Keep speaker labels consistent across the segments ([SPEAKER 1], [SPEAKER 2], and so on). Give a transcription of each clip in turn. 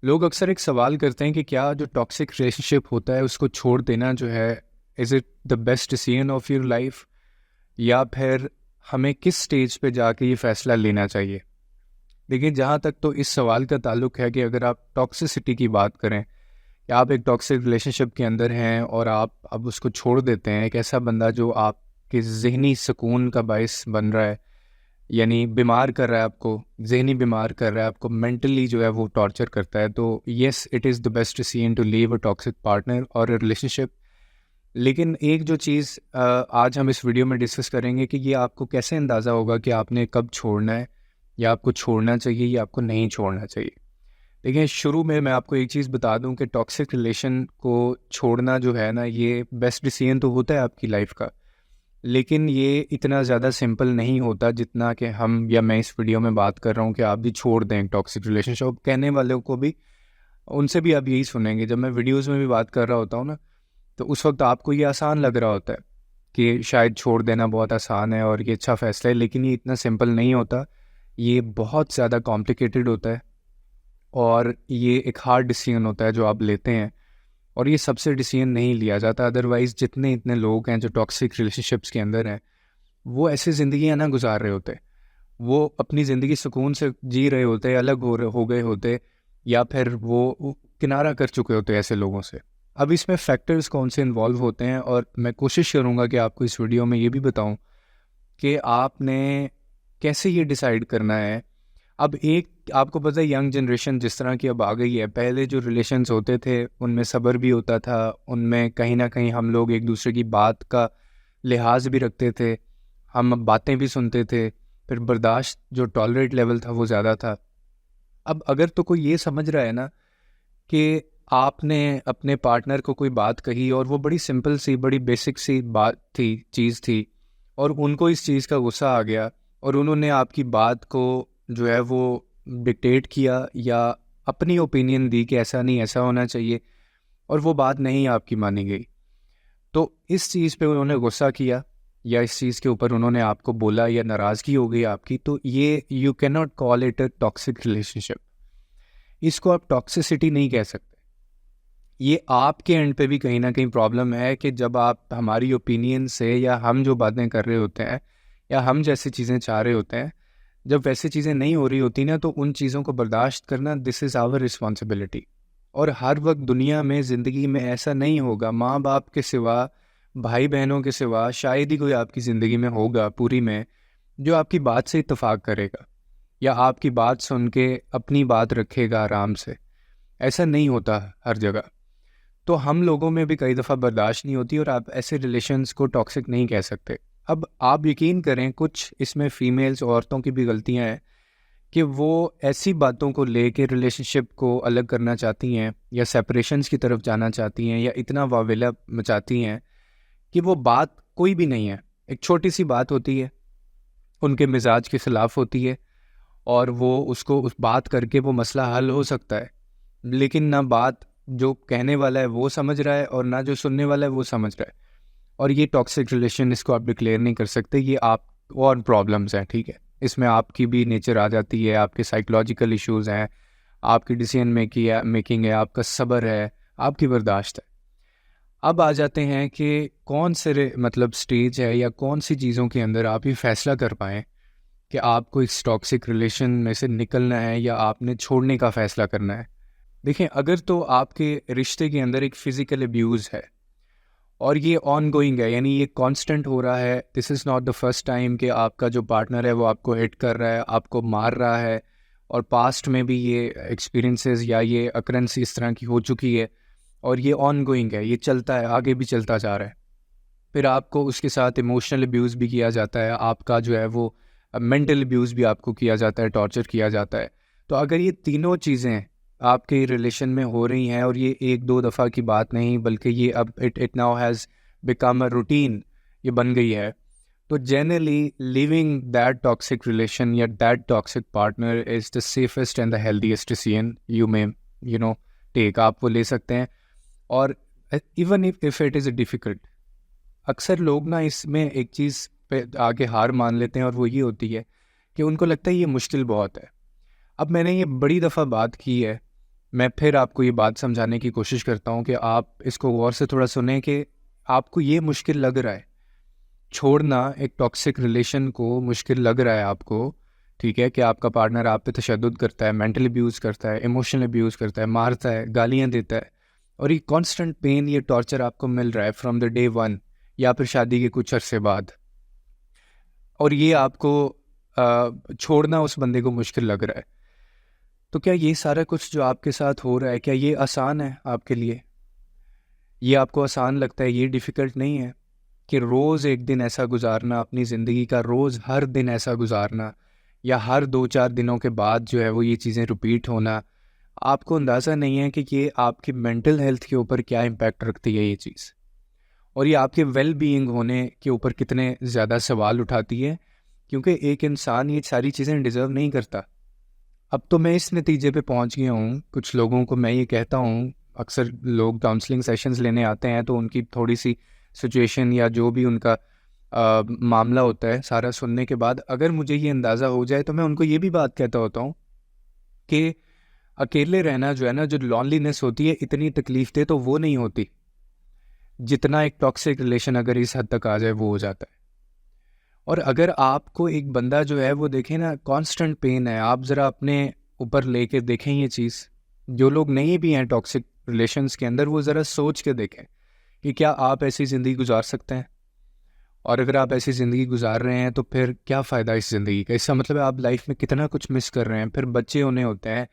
[SPEAKER 1] लोग अक्सर एक सवाल करते हैं कि क्या जो टॉक्सिक रिलेशनशिप होता है उसको छोड़ देना जो है, is it the best decision of your life, या फिर हमें किस स्टेज पे जाके ये फ़ैसला लेना चाहिए। देखिए, जहाँ तक तो इस सवाल का ताल्लुक है कि अगर आप टॉक्सिसिटी की बात करें कि आप एक टॉक्सिक रिलेशनशिप के अंदर हैं और आप अब उसको छोड़ देते हैं, एक ऐसा बंदा जो आपके ज़हनी सुकून का बायस बन रहा है, यानी बीमार कर रहा है आपको, ज़हनी बीमार कर रहा है आपको, मेंटली जो है वो टॉर्चर करता है, तो yes it is the best decision to leave a toxic partner और अ रिलेशनशिप। लेकिन एक जो चीज़ आज हम इस वीडियो में डिस्कस करेंगे कि ये आपको कैसे अंदाज़ा होगा कि आपने कब छोड़ना है, या आपको छोड़ना चाहिए या आपको नहीं छोड़ना चाहिए। देखिए, शुरू में मैं आपको एक चीज़ बता दूं कि टॉक्सिक रिलेशन को छोड़ना जो है ना, ये बेस्ट डिसीजन तो होता है आपकी लाइफ का, लेकिन ये इतना ज़्यादा सिंपल नहीं होता जितना कि हम या मैं इस वीडियो में बात कर रहा हूँ कि आप भी छोड़ दें टॉक्सिक रिलेशनशिप। कहने वालों को भी, उनसे भी आप यही सुनेंगे। जब मैं वीडियोस में भी बात कर रहा होता हूँ ना, तो उस वक्त आपको ये आसान लग रहा होता है कि शायद छोड़ देना बहुत आसान है और ये अच्छा फ़ैसला है, लेकिन ये इतना सिंपल नहीं होता। ये बहुत ज़्यादा कॉम्प्लिकेटेड होता है और ये एक हार्ड डिसीजन होता है जो आप लेते हैं, और ये सबसे डिसीजन नहीं लिया जाता। अदरवाइज़ जितने इतने लोग हैं जो टॉक्सिक रिलेशनशिप्स के अंदर हैं, वो ऐसी ज़िंदगियाँ ना गुजार रहे होते, वो अपनी ज़िंदगी सुकून से जी रहे होते, अलग हो गए होते, या फिर वो किनारा कर चुके होते ऐसे लोगों से। अब इसमें फैक्टर्स कौन से इन्वॉल्व होते हैं, और मैं कोशिश करूँगा कि आपको इस वीडियो में ये भी बताऊँ कि आपने कैसे ये डिसाइड करना है। अब एक आपको पता है, यंग जनरेशन जिस तरह की अब आ गई है, पहले जो रिलेशन्स होते थे उनमें सब्र भी होता था, उनमें कहीं ना कहीं हम लोग एक दूसरे की बात का लिहाज भी रखते थे, हम बातें भी सुनते थे, फिर बर्दाश्त जो टॉलरेट लेवल था वो ज़्यादा था। अब अगर तो कोई ये समझ रहा है ना कि आपने अपने पार्टनर को कोई बात कही और वो बड़ी सिंपल सी, बड़ी बेसिक सी बात थी, चीज़ थी, और उनको इस चीज़ का गुस्सा आ गया और उन्होंने आपकी बात को जो है वो डिक्टेट किया या अपनी ओपिनियन दी कि ऐसा नहीं, ऐसा होना चाहिए, और वो बात नहीं आपकी मानी गई, तो इस चीज़ पे उन्होंने गुस्सा किया या इस चीज़ के ऊपर उन्होंने आपको बोला या नाराज़गी हो गई आपकी, तो ये you can not call it a toxic relationship. इसको आप टॉक्सिसिटी नहीं कह सकते। ये आपके एंड पे भी कहीं ना कहीं प्रॉब्लम है कि जब आप हमारी ओपिनियन से, या हम जो बातें कर रहे होते हैं, या हम जैसी चीज़ें चाह रहे होते हैं, जब वैसी चीज़ें नहीं हो रही होती ना, तो उन चीज़ों को बर्दाश्त करना, दिस इज़ आवर रिस्पॉन्सिबिलिटी। और हर वक्त दुनिया में, ज़िंदगी में ऐसा नहीं होगा, माँ बाप के सिवा, भाई बहनों के सिवा शायद ही कोई आपकी ज़िंदगी में होगा पूरी में जो आपकी बात से इत्तेफाक करेगा या आपकी बात सुन के अपनी बात रखेगा आराम से। ऐसा नहीं होता हर जगह। तो हम लोगों में भी कई दफ़ा बर्दाश्त नहीं होती और आप ऐसे रिलेशंस को टॉक्सिक नहीं कह सकते। अब आप यकीन करें, कुछ इसमें फ़ीमेल्स, औरतों की भी गलतियां हैं कि वो ऐसी बातों को लेके रिलेशनशिप को अलग करना चाहती हैं या सेपरेशंस की तरफ जाना चाहती हैं या इतना वावेला मचाती हैं कि वो बात कोई भी नहीं है। एक छोटी सी बात होती है, उनके मिजाज के ख़िलाफ़ होती है, और वो उसको उस बात करके वो मसला हल हो सकता है, लेकिन ना बात जो कहने वाला है वो समझ रहा है और ना जो सुनने वाला है वो समझ रहा है। और ये टॉक्सिक रिलेशन, इसको आप डिक्लेयर नहीं कर सकते। ये आप और प्रॉब्लम्स हैं, ठीक है, इसमें आपकी भी नेचर आ जाती है, आपके साइकोलॉजिकल इश्यूज हैं, आपकी डिसीजन मेकिंग है, आपका सब्र है, आपकी बर्दाश्त है। अब आ जाते हैं कि कौन से मतलब स्टेज है या कौन सी चीज़ों के अंदर आप ये फैसला कर पाएँ कि आपको इस टॉक्सिक रिलेशन में से निकलना है या आपने छोड़ने का फ़ैसला करना है। देखें, अगर तो आपके रिश्ते के अंदर एक फ़िज़िकल अब्यूज़ है और ये ऑन गोइंग है, यानी ये कांस्टेंट हो रहा है, this is not the first time कि आपका जो पार्टनर है वो आपको हिट कर रहा है, आपको मार रहा है, और पास्ट में भी ये एक्सपीरियंसेस या ये अकरेंस इस तरह की हो चुकी है, और ये ऑन गोइंग है, ये चलता है, आगे भी चलता जा रहा है। फिर आपको उसके साथ इमोशनल अब्यूज़ भी किया जाता है, आपका जो है वो मेंटल अब्यूज़ भी आपको किया जाता है, टॉर्चर किया जाता है। तो अगर ये तीनों चीज़ें आपके रिलेशन में हो रही हैं, और ये एक दो दफ़ा की बात नहीं, बल्कि ये अब it now has become a routine, ये बन गई है, तो generally living that toxic relation या that toxic partner is the safest and the healthiest decision you may take. आप वो ले सकते हैं। और even if it is difficult, अक्सर लोग ना इसमें एक चीज़ पे आके हार मान लेते हैं, और वो ये होती है कि उनको लगता है ये मुश्किल बहुत है। अब मैंने ये बड़ी दफ़ा बात की है मैं फिर आपको ये बात समझाने की कोशिश करता हूँ कि आप इसको गौर से थोड़ा सुने कि आपको ये मुश्किल लग रहा है, छोड़ना एक टॉक्सिक रिलेशन को मुश्किल लग रहा है आपको, ठीक है, कि आपका पार्टनर आप पे तशद्दुद करता है, मेंटल अब्यूज़ करता है, इमोशनल अब्यूज़ करता है, मारता है, गालियाँ देता है, और ये कांस्टेंट पेन, ये टॉर्चर आपको मिल रहा है फ्रॉम द डे वन या फिर शादी के कुछ अरसे बाद, और ये आपको छोड़ना उस बंदे को मुश्किल लग रहा है। तो क्या ये सारा कुछ जो आपके साथ हो रहा है, क्या ये आसान है आपके लिए? ये आपको आसान लगता है? ये डिफ़िकल्ट नहीं है कि रोज़ एक दिन ऐसा गुजारना, अपनी ज़िंदगी का रोज़ हर दिन ऐसा गुजारना, या हर 2-4 दिनों के बाद जो है वो ये चीज़ें रिपीट होना, आपको अंदाज़ा नहीं है कि ये आपकी मेंटल हेल्थ के ऊपर क्या इम्पैक्ट रखती है ये चीज़, और ये आपके वेल बीइंग होने के ऊपर कितने ज़्यादा सवाल उठाती है, क्योंकि एक इंसान ये सारी चीज़ें डिज़र्व नहीं करता। अब तो मैं इस नतीजे पे पहुंच गया हूँ, कुछ लोगों को मैं ये कहता हूँ, अक्सर लोग काउंसलिंग सेशंस लेने आते हैं तो उनकी थोड़ी सी सिचुएशन या जो भी उनका मामला होता है सारा सुनने के बाद अगर मुझे ये अंदाज़ा हो जाए तो मैं उनको ये भी बात कहता होता हूँ कि अकेले रहना जो है ना, जो लॉनलीनेस होती है, इतनी तकलीफ दे तो वो नहीं होती जितना एक टॉक्सिक रिलेशन अगर इस हद तक आ जाए वो हो जाता है। और अगर आपको एक बंदा जो है वो देखे ना, कांस्टेंट पेन है, आप ज़रा अपने ऊपर लेके देखें ये चीज़, जो लोग नहीं भी हैं टॉक्सिक रिलेशंस के अंदर, वो ज़रा सोच के देखें कि क्या आप ऐसी ज़िंदगी गुजार सकते हैं, और अगर आप ऐसी ज़िंदगी गुजार रहे हैं तो फिर क्या फ़ायदा इस ज़िंदगी का? इसका मतलब है आप लाइफ में कितना कुछ मिस कर रहे हैं। फिर बच्चे होने होते हैं,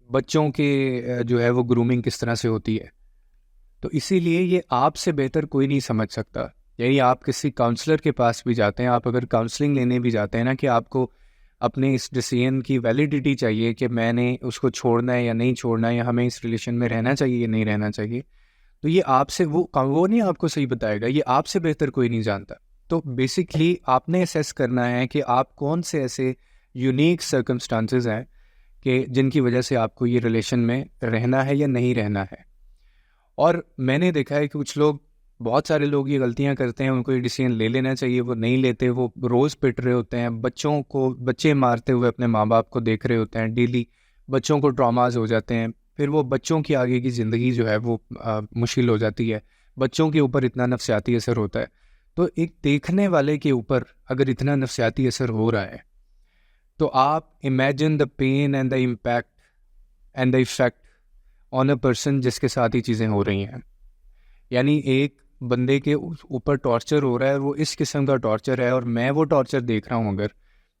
[SPEAKER 1] बच्चों के जो है वो ग्रूमिंग किस तरह से होती है। तो इसीलिए ये आपसे बेहतर कोई नहीं समझ सकता। यही आप किसी काउंसलर के पास भी जाते हैं, आप अगर काउंसलिंग लेने भी जाते हैं ना, कि आपको अपने इस डिसीजन की वैलिडिटी चाहिए कि मैंने उसको छोड़ना है या नहीं छोड़ना है, या हमें इस रिलेशन में रहना चाहिए या नहीं रहना चाहिए, तो ये आपसे वो नहीं आपको सही बताएगा, ये आपसे बेहतर कोई नहीं जानता। तो बेसिकली आपने असेस करना है कि आप कौन से ऐसे यूनिक सर्कमस्टांसेस हैं कि जिनकी वजह से आपको ये रिलेशन में रहना है या नहीं रहना है। और मैंने देखा है कि कुछ लोग, बहुत सारे लोग ये गलतियां करते हैं, उनको ये डिसीजन ले लेना चाहिए, वो नहीं लेते, वो रोज़ पिट रहे होते हैं बच्चों को, बच्चे मारते हुए अपने माँ बाप को देख रहे होते हैं डेली, बच्चों को ट्रॉमाज हो जाते हैं, फिर वो बच्चों की आगे की ज़िंदगी जो है वो मुश्किल हो जाती है, बच्चों के ऊपर इतना नफसियाती असर होता है। तो एक देखने वाले के ऊपर अगर इतना नफसियाती असर हो रहा है, तो आप imagine the pain and the impact and the effect on a person जिसके साथ ही चीज़ें हो रही हैं। यानी एक बंदे के ऊपर टॉर्चर हो रहा है, वो इस किस्म का टॉर्चर है, और मैं वो टॉर्चर देख रहा हूँ अगर,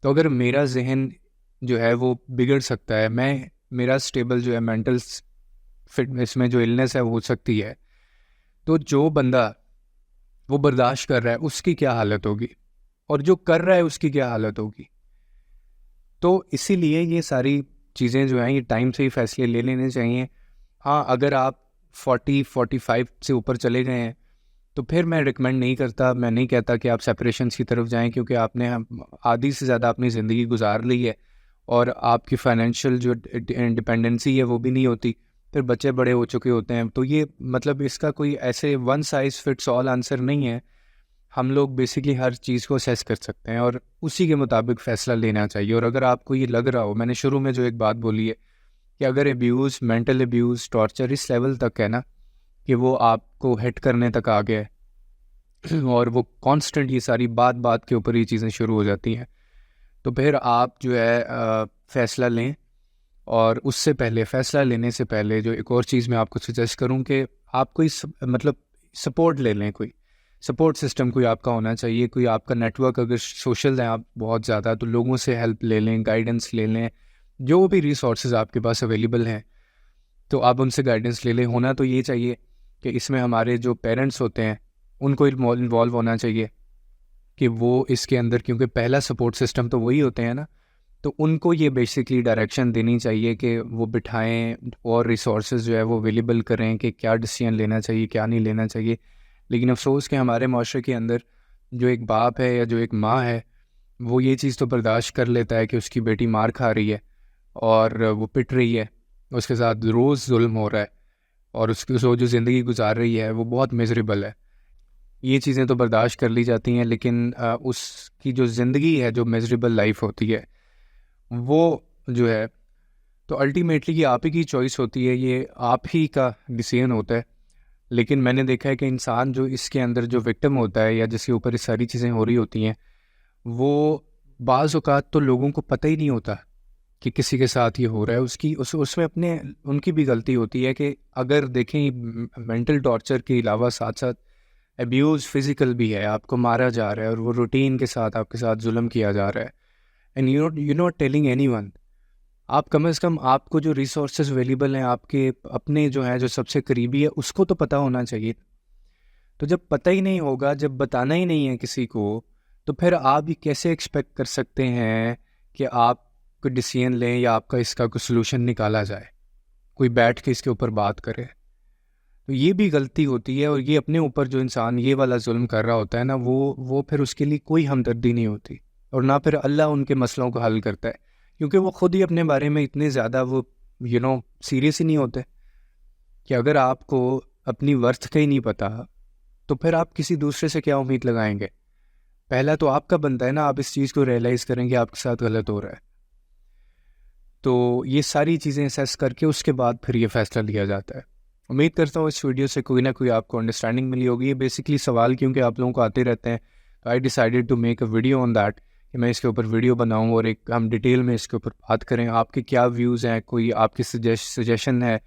[SPEAKER 1] तो अगर मेरा जहन जो है वो बिगड़ सकता है, मैं मेरा स्टेबल जो है मेंटल फिटनेस में जो इलनेस है वो हो सकती है, तो जो बंदा वो बर्दाश्त कर रहा है उसकी क्या हालत होगी, और जो कर रहा है उसकी क्या हालत होगी। तो इसीलिए ये सारी चीज़ें जो हैं ये टाइम से ही फैसले ले लेने चाहिए। हाँ, अगर आप 40-45 से ऊपर चले गए हैं तो फिर मैं रिकमेंड नहीं करता, मैं नहीं कहता कि आप सेपरेशंस की तरफ जाएं, क्योंकि आपने आधी से ज़्यादा अपनी ज़िंदगी गुजार ली है, और आपकी फाइनेंशियल जो इंडिपेंडेंसी है वो भी नहीं होती, फिर बच्चे बड़े हो चुके होते हैं, तो ये मतलब इसका कोई ऐसे one size fits all answer नहीं है। हम लोग बेसिकली हर चीज़ को असेस कर सकते हैं और उसी के मुताबिक फ़ैसला लेना चाहिए। और अगर आपको ये लग रहा हो, मैंने शुरू में जो एक बात बोली है कि अगर अब्यूज़, मेंटल अब्यूज़, टॉर्चर इस लेवल तक है ना कि वो आपको हिट करने तक आ गया है और वो कांस्टेंट ये सारी बात बात के ऊपर ये चीज़ें शुरू हो जाती हैं, तो फिर आप जो है फ़ैसला लें। और उससे पहले, फ़ैसला लेने से पहले, जो एक और चीज़ मैं आपको सजेस्ट करूं कि आप कोई मतलब सपोर्ट ले लें, कोई सपोर्ट सिस्टम कोई आपका होना चाहिए, कोई आपका नेटवर्क, अगर सोशल हैं आप बहुत ज़्यादा तो लोगों से हेल्प ले लें, गाइडेंस ले लें, जो भी रिसोर्सेज आपके पास अवेलेबल हैं तो आप उनसे गाइडेंस ले लें। होना तो ये चाहिए कि इसमें हमारे जो पेरेंट्स होते हैं उनको इन्वॉल्व होना चाहिए कि वो इसके अंदर, क्योंकि पहला सपोर्ट सिस्टम तो वही होते हैं ना, तो उनको ये बेसिकली डायरेक्शन देनी चाहिए कि वो बिठाएं और रिसोर्सेज जो है वो अवेलेबल करें कि क्या डिसीजन लेना चाहिए, क्या नहीं लेना चाहिए। लेकिन अफसोस कि हमारे माशरे के अंदर जो एक बाप है या जो एक माँ है, वो ये चीज़ तो बर्दाश्त कर लेता है कि उसकी बेटी मार खा रही है और वो पिट रही है, उसके साथ रोज़ जुल्म हो रहा है, और उसकी जो ज़िंदगी गुजार रही है वो बहुत मिजरेबल है। ये चीज़ें तो बर्दाश्त कर ली जाती हैं, लेकिन उसकी जो ज़िंदगी है, जो मिजरेबल लाइफ होती है, वो जो है, तो तो अल्टीमेटली ये आप ही की चॉइस होती है, ये आप ही का डिसीजन होता है। लेकिन मैंने देखा है कि इंसान जो इसके अंदर जो विक्टिम होता है या जिसके ऊपर ये सारी चीज़ें हो रही होती हैं, वो बाज़ औक़ात तो लोगों को पता ही नहीं होता कि किसी के साथ ये हो रहा है। उसमें अपने उनकी भी गलती होती है कि अगर देखें मेंटल टॉर्चर के अलावा साथ साथ अब्यूज़ फिज़िकल भी है, आपको मारा जा रहा है और वो रूटीन के साथ आपके साथ जुल्म किया जा रहा है, and you not telling anyone. आप कम से कम आपको जो रिसोर्सेज अवेलेबल हैं आपके अपने जो है, जो सबसे करीबी है, उसको तो पता होना चाहिए। तो जब पता ही नहीं होगा, जब बताना ही नहीं है किसी को, तो फिर आप ये कैसे एक्सपेक्ट कर सकते हैं कि आप कोई डिसीजन लें या आपका इसका कोई सोल्यूशन निकाला जाए, कोई बैठ के इसके ऊपर बात करे। तो ये भी गलती होती है, और ये अपने ऊपर जो इंसान ये वाला जुल्म कर रहा होता है ना, वो फिर उसके लिए कोई हमदर्दी नहीं होती, और ना फिर अल्लाह उनके मसलों को हल करता है, क्योंकि वो खुद ही अपने बारे में इतने ज़्यादा वो सीरियस ही नहीं होते कि अगर आपको अपनी वर्थ का ही नहीं पता, तो फिर आप किसी दूसरे से क्या उम्मीद लगाएंगे। पहला तो आपका बनता है ना, आप इस चीज़ को रियलाइज़ करें कि आपके साथ गलत हो रहा है। तो ये सारी चीज़ें असेस करके उसके बाद फिर ये फ़ैसला लिया जाता है। उम्मीद करता हूँ इस वीडियो से कोई ना कोई आपको अंडरस्टैंडिंग मिली होगी। ये बेसिकली सवाल क्योंकि आप लोगों को आते रहते हैं, तो I decided to make a video on that, कि मैं इसके ऊपर वीडियो बनाऊँ और एक हम डिटेल में इसके ऊपर बात करें। आपके क्या व्यूज़ हैं, कोई आपकी सजेशन है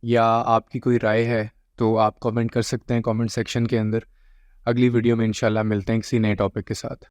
[SPEAKER 1] या आपकी कोई राय है, तो आप कमेंट कर सकते हैं कमेंट सेक्शन के अंदर। अगली वीडियो में इंशाल्लाह मिलते हैं किसी नए टॉपिक के साथ।